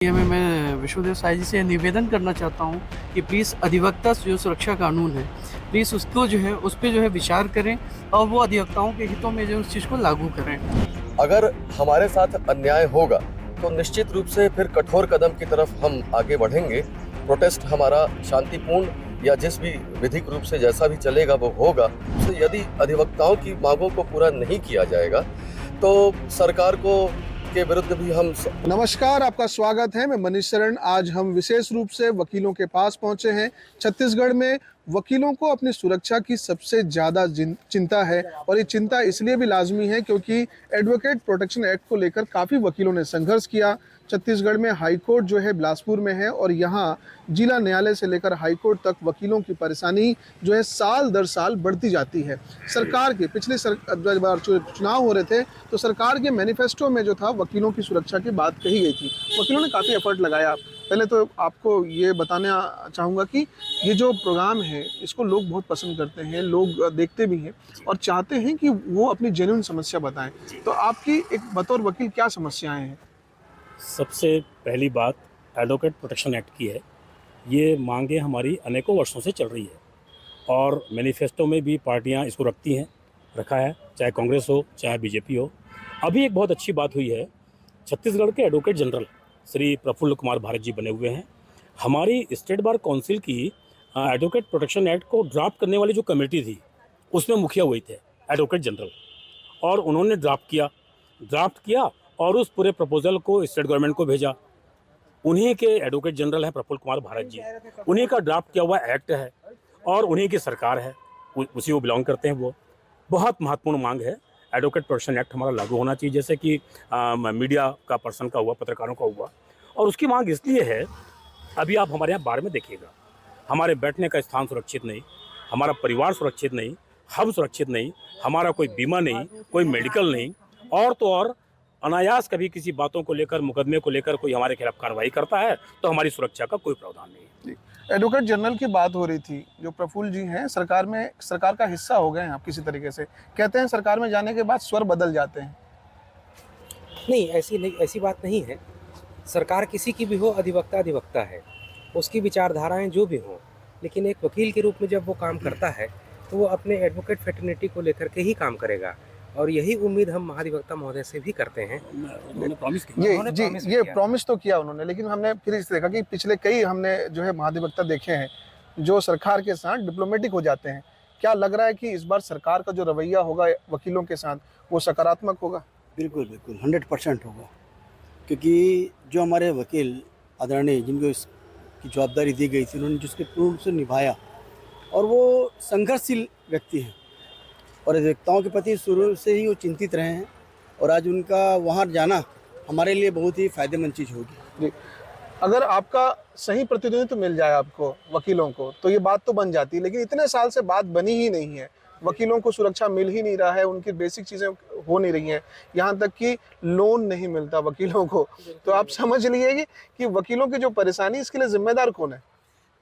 में मैं विष्णुदेव साई जी से निवेदन करना चाहता हूँ कि प्लीज़ अधिवक्ता जो सुरक्षा कानून है, प्लीज़ उसको जो है उस पे जो है विचार करें और वो अधिवक्ताओं के हितों में जो उस चीज़ को लागू करें। अगर हमारे साथ अन्याय होगा तो निश्चित रूप से फिर कठोर कदम की तरफ हम आगे बढ़ेंगे। प्रोटेस्ट हमारा शांतिपूर्ण या जिस भी विधिक रूप से जैसा भी चलेगा वो होगा। तो यदि अधिवक्ताओं की मांगों को पूरा नहीं किया जाएगा तो सरकार को के विरुद्ध भी हम नमस्कार, आपका स्वागत है। मैं मनीष शरण। आज हम विशेष रूप से वकीलों के पास पहुंचे हैं। छत्तीसगढ़ में वकीलों को अपनी सुरक्षा की सबसे ज़्यादा चिंता है और ये चिंता इसलिए भी लाजमी है क्योंकि एडवोकेट प्रोटेक्शन एक्ट को लेकर काफ़ी वकीलों ने संघर्ष किया। छत्तीसगढ़ में हाई कोर्ट जो है बिलासपुर में है और यहाँ जिला न्यायालय से लेकर हाई कोर्ट तक वकीलों की परेशानी जो है साल दर साल बढ़ती जाती है। सरकार के पिछले बार चुनाव हो रहे थे तो सरकार के मैनिफेस्टो में जो था वकीलों की सुरक्षा की बात कही गई थी। वकीलों ने काफ़ी एफर्ट लगाया। पहले तो आपको ये बताना चाहूँगा कि ये जो प्रोग्राम है इसको लोग बहुत पसंद करते हैं, लोग देखते भी हैं और चाहते हैं कि वो अपनी जेन्युइन समस्या बताएं। तो आपकी एक बतौर वकील क्या समस्याएं हैं? सबसे पहली बात एडवोकेट प्रोटेक्शन एक्ट की है। ये मांगे हमारी अनेकों वर्षों से चल रही है और मैनिफेस्टो में भी पार्टियां इसको रखा है, चाहे कांग्रेस हो चाहे बीजेपी हो। अभी एक बहुत अच्छी बात हुई है, छत्तीसगढ़ के एडवोकेट जनरल श्री प्रफुल्ल कुमार भारत जी बने हुए हैं। हमारी स्टेट बार काउंसिल की एडवोकेट प्रोटेक्शन एक्ट को ड्राफ्ट करने वाली जो कमेटी थी उसमें मुखिया हुए थे एडवोकेट जनरल, और उन्होंने ड्राफ्ट किया और उस पूरे प्रपोजल को स्टेट गवर्नमेंट को भेजा। उन्हीं के एडवोकेट जनरल हैं प्रफुल्ल कुमार भारत जी, उन्हीं का ड्राफ्ट किया हुआ एक्ट है और उन्हीं की सरकार है, उसी को बिलोंग करते हैं। वो बहुत महत्वपूर्ण मांग है। एडवोकेट प्रोटेक्शन एक्ट हमारा लागू होना चाहिए, जैसे कि मीडिया का पर्सन का हुआ, पत्रकारों का हुआ। और उसकी मांग इसलिए है, अभी आप हमारे यहाँ बाढ़ में देखिएगा, हमारे बैठने का स्थान सुरक्षित नहीं, हमारा परिवार सुरक्षित नहीं, हम सुरक्षित नहीं, हमारा कोई बीमा नहीं, कोई मेडिकल नहीं, और तो और अनायास कभी किसी बातों को लेकर, मुकदमे को लेकर कोई हमारे खिलाफ कार्रवाई करता है तो हमारी सुरक्षा का कोई प्रावधान नहीं है। एडवोकेट जनरल की बात हो रही थी, जो प्रफुल्ल जी हैं सरकार का हिस्सा हो गए हैं आप किसी तरीके से। कहते हैं सरकार में जाने के बाद स्वर बदल जाते हैं। नहीं, ऐसी बात नहीं है। सरकार किसी की भी हो, अधिवक्ता अधिवक्ता है, उसकी विचारधाराएं जो भी हों, लेकिन एक वकील के रूप में जब वो काम करता है तो वो अपने एडवोकेट फ्रेटर्निटी को लेकर के ही काम करेगा और यही उम्मीद हम महाधिवक्ता महोदय से भी करते हैं। उन्होंने प्रॉमिस किया। ये प्रॉमिस तो किया उन्होंने, लेकिन हमने फिर इस देखा कि पिछले कई हमने जो है महाधिवक्ता देखे हैं जो सरकार के साथ डिप्लोमेटिक हो जाते हैं। क्या लग रहा है कि इस बार सरकार का जो रवैया होगा वकीलों के साथ वो सकारात्मक होगा? बिल्कुल, बिल्कुल 100% होगा, क्योंकि जो हमारे वकील आदरणीय जिनको इसकी जवाबदारी दी गई थी, उन्होंने जिसके पूर्ण रूप से निभाया और वो संघर्षशील व्यक्ति हैं और अधिवक्ताओं के प्रति शुरू से ही वो चिंतित रहे हैं और आज उनका वहाँ जाना हमारे लिए बहुत ही फ़ायदेमंद चीज़ होगी। जी। अगर आपका सही प्रतिनिधित्व मिल जाए आपको वकीलों को तो ये बात तो बन जाती है, लेकिन इतने साल से बात बनी ही नहीं है। वकीलों को सुरक्षा मिल ही नहीं रहा है, उनकी बेसिक चीज़ें हो नहीं रही हैं, यहाँ तक कि लोन नहीं मिलता वकीलों को। तो आप समझ लीजिए कि वकीलों की जो परेशानी, इसके लिए जिम्मेदार कौन है?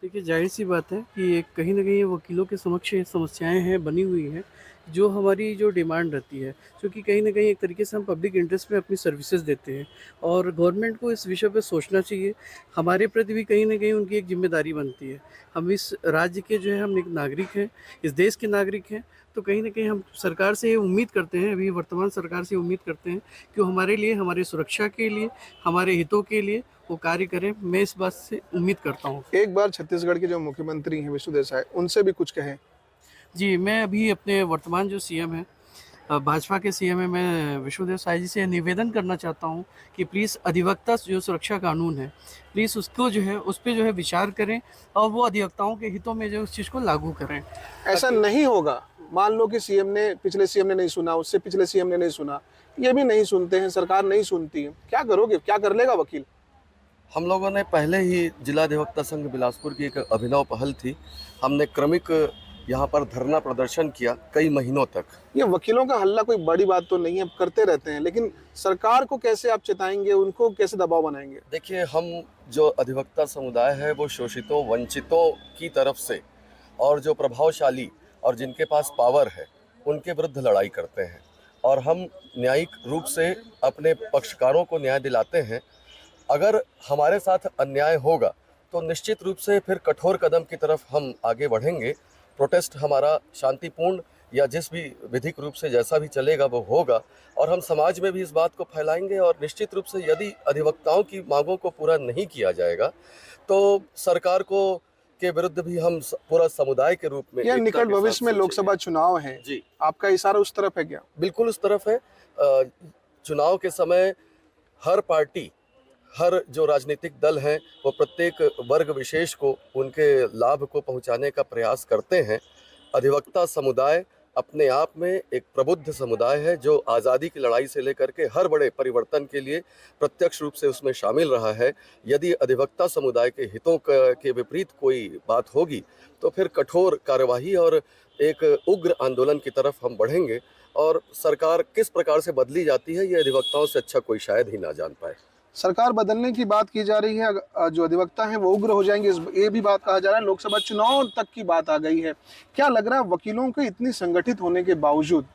देखिए, ज़ाहिर-सी बात है कि ये कहीं न कहीं वकीलों के समक्ष ये समस्याएँ हैं, बनी हुई हैं, जो हमारी जो डिमांड रहती है, क्योंकि कहीं न कहीं एक तरीके से हम पब्लिक इंटरेस्ट में अपनी सर्विसेज़ देते हैं और गवर्नमेंट को इस विषय पे सोचना चाहिए। हमारे प्रति भी कहीं न कहीं उनकी एक ज़िम्मेदारी बनती है। हम इस राज्य के जो है हम एक नागरिक हैं, इस देश के नागरिक हैं, तो कहीं न कहीं हम सरकार से ये उम्मीद करते हैं, अभी वर्तमान सरकार से उम्मीद करते हैं कि वो हमारे लिए, हमारी सुरक्षा के लिए, हमारे हितों के लिए वो कार्य करें। मैं इस बात से उम्मीद करता हूँ। एक बार छत्तीसगढ़ के जो मुख्यमंत्री हैं विष्णुदेव साय, उनसे भी कुछ कहें। जी, मैं अभी अपने वर्तमान जो सीएम हैं, भाजपा के सीएम हैं, मैं विष्णुदेव साय जी से निवेदन करना चाहता हूँ कि प्लीज़ अधिवक्ता जो सुरक्षा कानून है, प्लीज़ उसको जो है उस पे जो है विचार करें और वो अधिवक्ताओं के हितों में जो उस चीज़ को लागू करें। ऐसा नहीं होगा, मान लो कि पिछले सीएम ने नहीं सुना, उससे पिछले सीएम ने नहीं सुना, ये भी नहीं सुनते हैं, सरकार नहीं सुनती है, क्या करोगे? क्या कर लेगा वकील? हम लोगों ने पहले ही जिला अधिवक्ता संघ बिलासपुर की एक अभिनव पहल थी। हमने क्रमिक यहाँ पर धरना प्रदर्शन किया कई महीनों तक। ये वकीलों का हल्ला कोई बड़ी बात तो नहीं है, करते रहते हैं, लेकिन सरकार को कैसे आप चेताएंगे, उनको कैसे दबाव बनाएंगे? देखिए, हम जो अधिवक्ता समुदाय है वो शोषितों, वंचितों की तरफ से और जो प्रभावशाली और जिनके पास पावर है उनके विरुद्ध लड़ाई करते हैं और हम न्यायिक रूप से अपने पक्षकारों को न्याय दिलाते हैं। अगर हमारे साथ अन्याय होगा तो निश्चित रूप से फिर कठोर कदम की तरफ हम आगे बढ़ेंगे। प्रोटेस्ट हमारा शांतिपूर्ण या जिस भी विधिक रूप से जैसा भी चलेगा वो होगा, और हम समाज में भी इस बात को फैलाएंगे। और निश्चित रूप से यदि अधिवक्ताओं की मांगों को पूरा नहीं किया जाएगा तो सरकार को के विरुद्ध भी हम पूरा समुदाय के रूप में या एकता निकट के साथ भविष्य में सोचेंगे। लोकसभा चुनाव है, जी, आपका इशारा उस तरफ है क्या? बिल्कुल उस तरफ है। चुनाव के समय हर पार्टी, हर जो राजनीतिक दल हैं वो प्रत्येक वर्ग विशेष को उनके लाभ को पहुंचाने का प्रयास करते हैं। अधिवक्ता समुदाय अपने आप में एक प्रबुद्ध समुदाय है जो आज़ादी की लड़ाई से लेकर के हर बड़े परिवर्तन के लिए प्रत्यक्ष रूप से उसमें शामिल रहा है। यदि अधिवक्ता समुदाय के हितों के विपरीत कोई बात होगी तो फिर कठोर कार्यवाही और एक उग्र आंदोलन की तरफ हम बढ़ेंगे। और सरकार किस प्रकार से बदली जाती है ये अधिवक्ताओं से अच्छा कोई शायद ही ना जान पाए। सरकार बदलने की बात की जा रही है, जो अधिवक्ता हैं वो उग्र हो जाएंगे, ये भी बात कहा जा रहा है। लोकसभा चुनाव तक की बात आ गई है। क्या लग रहा है वकीलों के इतनी संगठित होने के बावजूद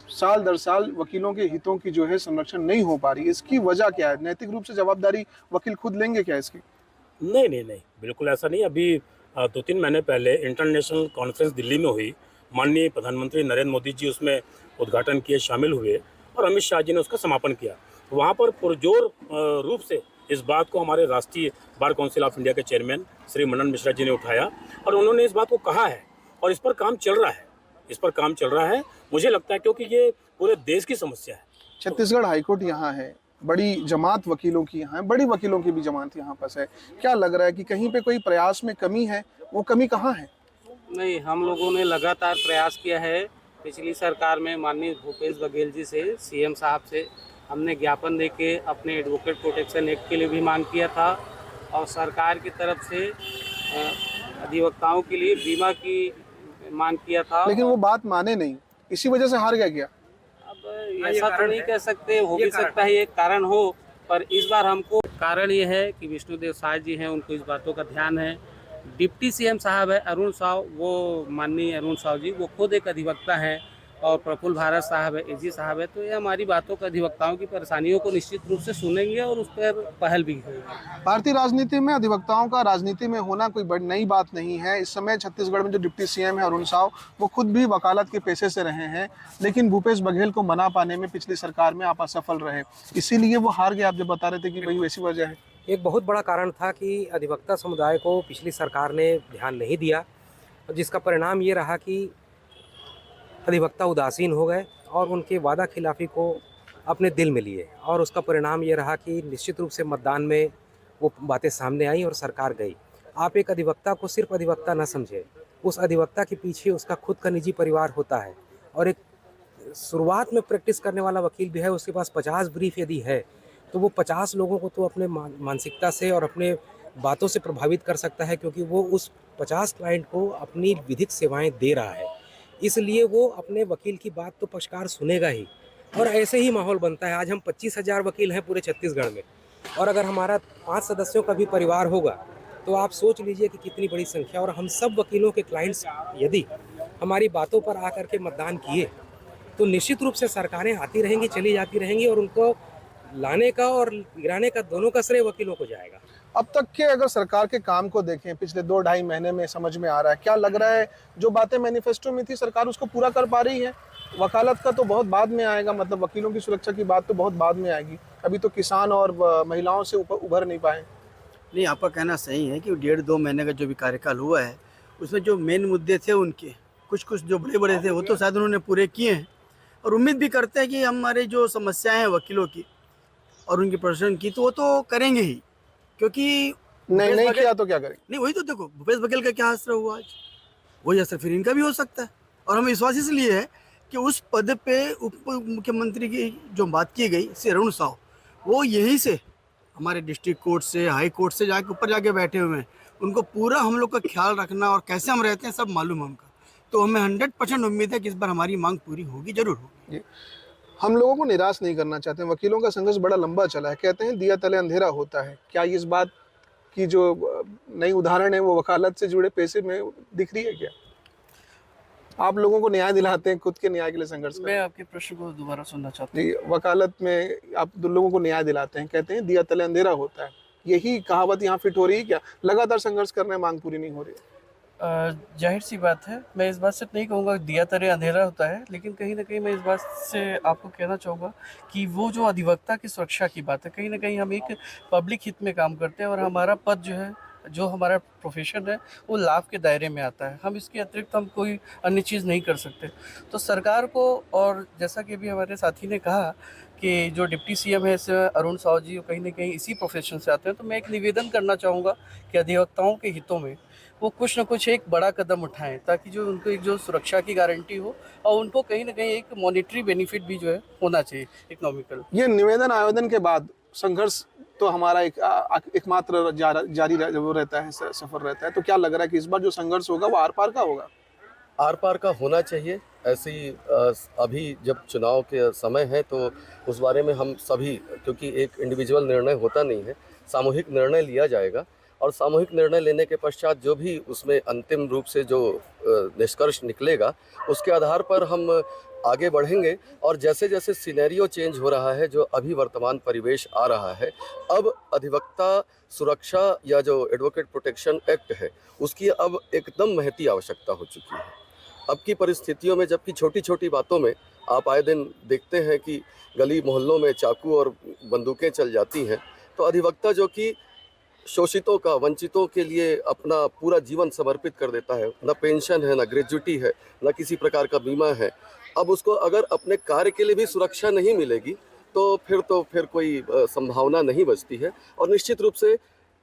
साल दर साल वकीलों के हितों की जो है संरक्षण नहीं हो पा रही? इसकी वजह क्या है? नैतिक रूप से जवाबदारी वकील खुद लेंगे क्या इसकी? नहीं नहीं नहीं, बिल्कुल ऐसा नहीं। अभी 2-3 महीने पहले इंटरनेशनल कॉन्फ्रेंस दिल्ली में हुई, माननीय प्रधानमंत्री नरेंद्र मोदी जी उसमें उद्घाटन किए, शामिल हुए, और अमित शाह जी ने उसका समापन किया। तो वहाँ पर पुरजोर रूप से इस बात को हमारे राष्ट्रीय बार काउंसिल ऑफ इंडिया के चेयरमैन श्री मनन मिश्रा जी ने उठाया, और उन्होंने इस बात को कहा है, और इस पर काम चल रहा है, इस पर काम चल रहा है। मुझे लगता है क्योंकि ये पूरे देश की समस्या है। छत्तीसगढ़ हाईकोर्ट यहाँ है, बड़ी जमात वकीलों की यहाँ है, बड़ी वकीलों की भी जमात यहाँ पास है। क्या लग रहा है कि कहीं पे कोई प्रयास में कमी है? वो कमी कहाँ है? नहीं, हम लोगों ने लगातार प्रयास किया है। पिछली सरकार में माननीय भूपेश बघेल जी से, सीएम साहब से हमने ज्ञापन देके अपने एडवोकेट प्रोटेक्शन एक्ट के लिए भी मांग किया था, और सरकार की तरफ से अधिवक्ताओं के लिए बीमा की मांग किया था। लेकिन वो बात माने नहीं, इसी वजह से हार गया। अब ऐसा तो नहीं कह सकते, हो भी सकता है ये कारण हो, पर इस बार हमको कारण ये है कि विष्णुदेव साय जी हैं, उनको इस बातों का ध्यान है। डिप्टी सीएम साहब है अरुण साव, वो माननीय अरुण साव जी, वो खुद एक अधिवक्ता हैं, और प्रफुल्ल भारत साहब है, एजी साहब है। तो ये हमारी बातों का, अधिवक्ताओं की परेशानियों को निश्चित रूप से सुनेंगे और उस पर पहल भी होगी। भारतीय राजनीति में अधिवक्ताओं का राजनीति में होना कोई बड़ी नई बात नहीं है। इस समय छत्तीसगढ़ में जो डिप्टी सीएम है अरुण साव, वो खुद भी वकालत के पेशे से रहे हैं, लेकिन भूपेश बघेल को मना पाने में पिछली सरकार में आप असफल रहे, इसीलिए वो हार गए। आप जब बता रहे थे कि वही वैसी वजह है। एक बहुत बड़ा कारण था कि अधिवक्ता समुदाय को पिछली सरकार ने ध्यान नहीं दिया, जिसका परिणाम ये रहा कि अधिवक्ता उदासीन हो गए और उनके वादा खिलाफी को अपने दिल में लिए, और उसका परिणाम ये रहा कि निश्चित रूप से मतदान में वो बातें सामने आई और सरकार गई। आप एक अधिवक्ता को सिर्फ अधिवक्ता न समझे, उस अधिवक्ता के पीछे उसका खुद का निजी परिवार होता है, और एक शुरुआत में प्रैक्टिस करने वाला वकील भी है, उसके पास 50 ब्रीफ यदि है तो वो 50 लोगों को तो अपने मानसिकता से और अपने बातों से प्रभावित कर सकता है, क्योंकि वो उस 50 क्लाइंट को अपनी विधिक सेवाएं दे रहा है। इसलिए वो अपने वकील की बात तो पक्षकार सुनेगा ही, और ऐसे ही माहौल बनता है। आज हम 25,000 वकील हैं पूरे छत्तीसगढ़ में, और अगर हमारा 5 सदस्यों का भी परिवार होगा तो आप सोच लीजिए कि कितनी बड़ी संख्या। और हम सब वकीलों के क्लाइंट्स यदि हमारी बातों पर आकर के मतदान किए तो निश्चित रूप से सरकारें आती रहेंगी, चली जाती रहेंगी, और उनको लाने का और गिराने का दोनों का श्रेय वकीलों को जाएगा। अब तक के अगर सरकार के काम को देखें पिछले 2-2.5 महीने में, समझ में आ रहा है, क्या लग रहा है जो बातें मैनिफेस्टो में थी सरकार उसको पूरा कर पा रही है? वकालत का तो बहुत बाद में आएगा, मतलब वकीलों की सुरक्षा की बात तो बहुत बाद में आएगी, अभी तो किसान और महिलाओं से उभर नहीं पाए। नहीं, आपका कहना सही है कि 1.5-2 महीने का जो भी कार्यकाल हुआ है उसमें जो मेन मुद्दे थे उनके कुछ जो बड़े थे वो तो शायद उन्होंने पूरे किए हैं, और उम्मीद भी करते हैं कि हमारे जो समस्याएं हैं वकीलों की और उनके प्रदर्शन की तो वो तो करेंगे ही, क्योंकि नहीं किया तो क्या करें? नहीं, वही तो देखो भूपेश बघेल का क्या असर हुआ आज, वही असर फिर इनका भी हो सकता है। और हमें विश्वास इसलिए है कि उस पद पे उप मुख्यमंत्री की जो बात की गई श्री अरुण साव, वो यहीं से हमारे डिस्ट्रिक्ट कोर्ट से, हाई कोर्ट से जाके ऊपर जाके बैठे हुए हैं। उनको पूरा हम लोग का ख्याल रखना और कैसे हम रहते हैं सब मालूम है उनका, तो हमें 100% उम्मीद है कि इस बार हमारी मांग पूरी होगी, जरूर होगी। हम लोगों को निराश नहीं करना चाहते हैं। वकीलों का संघर्ष बड़ा लंबा चला है, कहते हैं दिया तले अंधेरा होता है। क्या इस बात की जो नई उदाहरण है वो वकालत से जुड़े पेशे में दिख रही है क्या? आप लोगों को न्याय दिलाते हैं, खुद के न्याय के लिए संघर्ष करते मैं हैं। आपके प्रश्न को दोबारा सुनना चाहता हूँ। जी, वकालत में आप लोगों को न्याय दिलाते हैं, कहते हैं दिया तले अंधेरा होता है, यही कहावत यहाँ फिट हो रही है क्या? लगातार संघर्ष कर रहे हैं, मांग पूरी नहीं हो रही है। जाहिर सी बात है, मैं इस बात से नहीं कहूँगा दिया तले अंधेरा होता है, लेकिन कहीं न कहीं मैं इस बात से आपको कहना चाहूँगा कि वो जो अधिवक्ता की सुरक्षा की बात है, कहीं न कहीं हम एक पब्लिक हित में काम करते हैं और हमारा पद जो है, जो हमारा प्रोफ़ेशन है, वो लाभ के दायरे में आता है। हम इसके अतिरिक्त हम कोई अन्य चीज़ नहीं कर सकते। तो सरकार को, और जैसा कि अभी हमारे साथी ने कहा कि जो डिप्टी सीएम है अरुण साव जी, वो कहीं न कहीं इसी प्रोफ़ेशन से आते हैं, तो मैं एक निवेदन करना चाहूँगा कि अधिवक्ताओं के हितों में वो कुछ न कुछ एक बड़ा कदम उठाएँ, ताकि जो उनको एक जो सुरक्षा की गारंटी हो और उनको कहीं न कहीं एक मॉनेटरी बेनिफिट भी जो है होना चाहिए इकोनॉमिकल। ये निवेदन आवेदन के बाद संघर्ष तो हमारा एकमात्र जारी वो रहता है, सफर रहता है। तो क्या लग रहा है कि इस बार जो संघर्ष होगा वो आर पार का होगा? आर पार का होना चाहिए। ऐसी अभी जब चुनाव के समय है तो उस बारे में हम सभी, क्योंकि एक इंडिविजुअल निर्णय होता नहीं है, सामूहिक निर्णय लिया जाएगा और सामूहिक निर्णय लेने के पश्चात जो भी उसमें अंतिम रूप से जो निष्कर्ष निकलेगा उसके आधार पर हम आगे बढ़ेंगे। और जैसे जैसे सिनेरियो चेंज हो रहा है, जो अभी वर्तमान परिवेश आ रहा है, अब अधिवक्ता सुरक्षा या जो एडवोकेट प्रोटेक्शन एक्ट है उसकी अब एकदम महती आवश्यकता हो चुकी है। अब की परिस्थितियों में, जबकि छोटी छोटी बातों में आप आए दिन देखते हैं कि गली मोहल्लों में चाकू और बंदूकें चल जाती हैं, तो अधिवक्ता जो कि शोषितों का, वंचितों के लिए अपना पूरा जीवन समर्पित कर देता है, ना पेंशन है, ना ग्रेजुइटी है, ना किसी प्रकार का बीमा है, अब उसको अगर अपने कार्य के लिए भी सुरक्षा नहीं मिलेगी तो फिर कोई संभावना नहीं बचती है। और निश्चित रूप से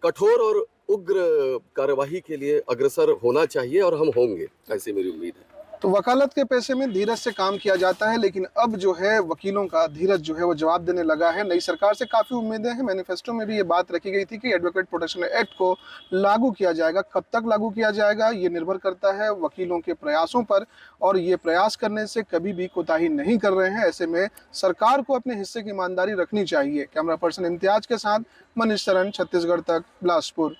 कठोर और उग्र कार्यवाही के लिए अग्रसर होना चाहिए और हम होंगे, ऐसी मेरी उम्मीद है। तो वकालत के पेशे में धीरज से काम किया जाता है, लेकिन अब जो है वकीलों का धीरज जो है वो जवाब देने लगा है। नई सरकार से काफ़ी उम्मीदें हैं। मैनिफेस्टो में भी ये बात रखी गई थी कि एडवोकेट प्रोटेक्शन एक्ट को लागू किया जाएगा। कब तक लागू किया जाएगा ये निर्भर करता है वकीलों के प्रयासों पर, और ये प्रयास करने से कभी भी कोताही नहीं कर रहे हैं। ऐसे में सरकार को अपने हिस्से की ईमानदारी रखनी चाहिए। कैमरा पर्सन इम्तियाज के साथ मनीष शरण, छत्तीसगढ़ तक, बिलासपुर।